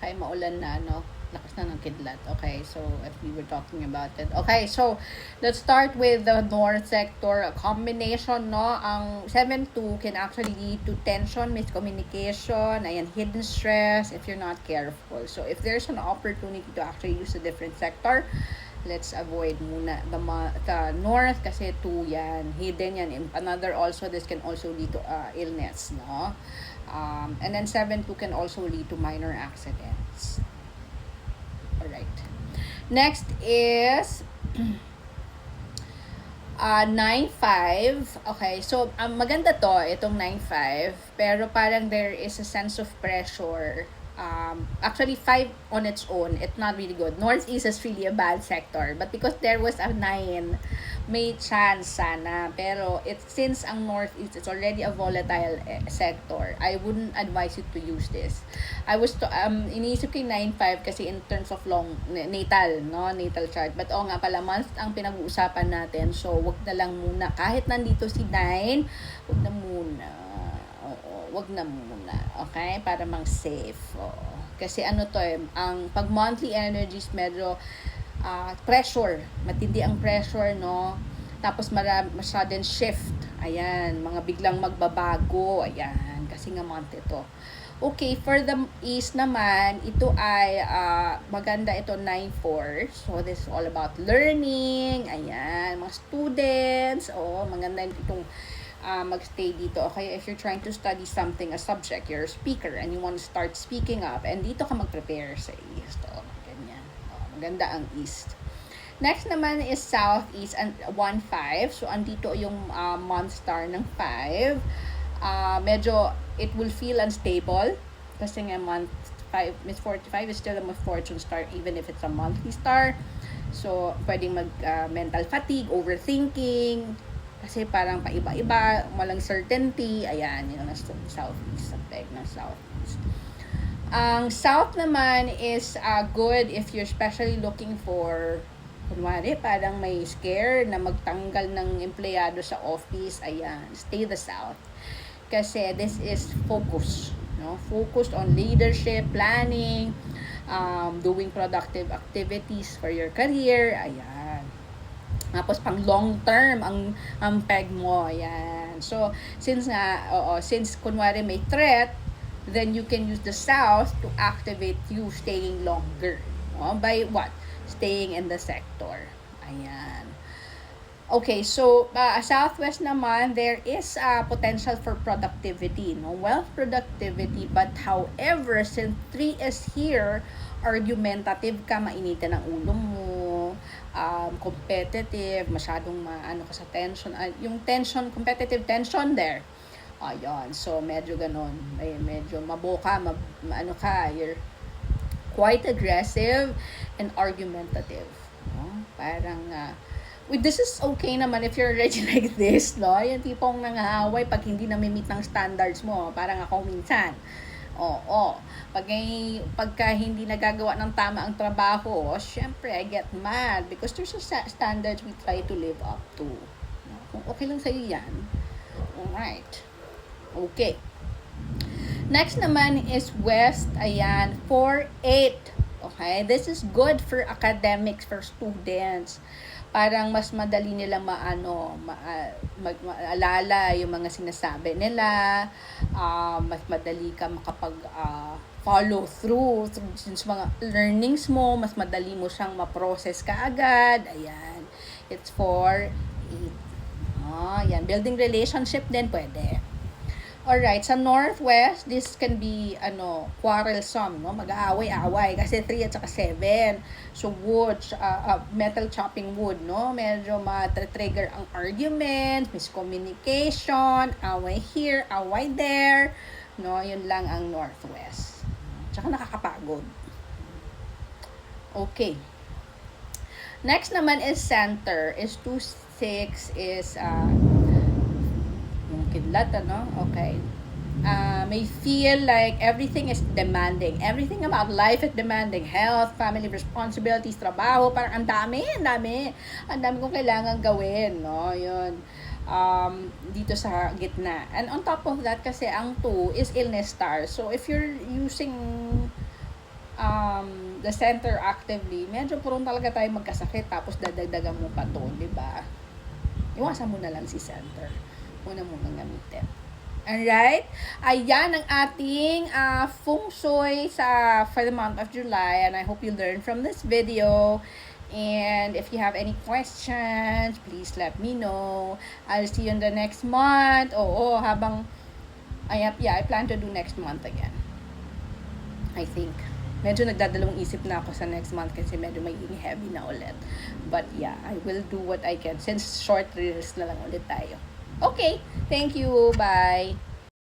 Okay, maulan na, no? Lakas na ng kidlat. Okay, so if we were talking about it. Okay, so let's start with the north sector. A combination, no? Ang 7-2 can actually lead to tension, miscommunication, ayan, hidden stress if you're not careful. So if there's an opportunity to actually use a different sector, let's avoid muna the north kasi 2 yan. Hidden yan. Another also, this can also lead to illness, no? And then 7-2 can also lead to minor accidents. Alright. Next is 9-5. Okay, so maganda to, itong 9-5. Pero parang there is a sense of pressure. Actually, 5 on its own, it's not really good. Northeast is really a bad sector. But because there was a 9, may chance sana. Pero since ang Northeast is already a volatile sector, I wouldn't advise you to use this. Iniisip ko yung 9-5 kasi in terms of long, natal, no? Natal chart. But nga pala, month ang pinag-uusapan natin. So, wag na lang muna. Kahit nandito si 9, wag na muna. Wag na muna, okay? Para mang-safe. Kasi ano to ang pag monthly energies medyo pressure, matindi ang pressure, no? Tapos sudden shift. Ayan, mga biglang magbabago. Ayan, kasi nga month ito. Okay, for the east naman, ito ay maganda ito 9-4. So this is all about learning. Ayan, mga students. Maganda itong magstay dito. Okay, if you're trying to study something, a subject, you're a speaker and you want to start speaking up, and dito ka mag-prepare sa east. Ganyan. Maganda ang east. Next naman is southeast and 1-5. So andito yung month star ng 5. Medyo it will feel unstable kasi nga month 5, Miss 45 is still a fortune star even if it's a monthly star. So pwedeng mental fatigue, overthinking, kasi parang paiba-iba, walang certainty. Ayan, yun ang southeast, ang peg ng southeast. Ang south naman is good if you're especially looking for, kunwari, parang may scare na magtanggal ng empleyado sa office. Ayan, stay the south. Kasi this is focus, no? Focused on leadership, planning, doing productive activities for your career. Ayan. Tapos pang long term ang peg mo, ayan. So since kunwari may threat, then you can use the south to activate you staying longer, no? By what? Staying in the sector. Ayan. Okay, so southwest naman, there is potential for productivity, no? Wealth productivity, but however, since 3 is here, argumentative ka, mainitin ang ulo mo, competitive, masyadong maano ka sa tension, yung tension, competitive tension there. Ayun, so medyo ganon, medyo maboka, maano ka, you're quite aggressive and argumentative, no? Parang this is okay naman if you're already like this, no? Yung tipong nangaaway pag hindi na-meet ng standards mo, parang ako minsan. Pagka hindi nagagawa ng tama ang trabaho, syempre, I get mad because there's a standards we try to live up to. Kung okay lang sa'yo yan, alright. Okay. Next naman is west, ayan, 4-8. Okay, this is good for academics, for students. Parang mas madali nila maalala yung mga sinasabi nila, mas madali ka makapag follow through since mga learnings mo, mas madali mo siyang ma-process kaagad. Ayan, it's 4-8. Yan, building relationship din pwede. Alright, sa northwest, this can be quarrelsome, no? Mag-aaway-away kasi 3 at saka 7. So wood, metal chopping wood, no? Medyo ma-trigger ang argument, miscommunication, away here, away there, no? Yun lang ang northwest. Tsaka nakakapagod. Okay. Next naman is center, is 2-6, is kidlat, okay. May feel like everything is demanding. Everything about life is demanding. Health, family responsibilities, trabaho, parang ang dami kong kailangan gawin, no? Yun. Dito sa gitna. And on top of that, kasi ang 2 is illness star. So if you're using the center actively, medyo prone talaga tayo magkasakit tapos dadagdagan mo pa to, di ba? Iwasan mo na lang si center. Una mo nang gamitin. Alright? Ayan ang ating feng shui for the month of July, and I hope you learned from this video. And if you have any questions, please let me know. I'll see you in the next month. I plan to do next month again. I think. Medyo nagdadalawang isip na ako sa next month kasi medyo magiging heavy na ulit. But yeah, I will do what I can since short reels na lang ulit tayo. Okay, thank you. Bye.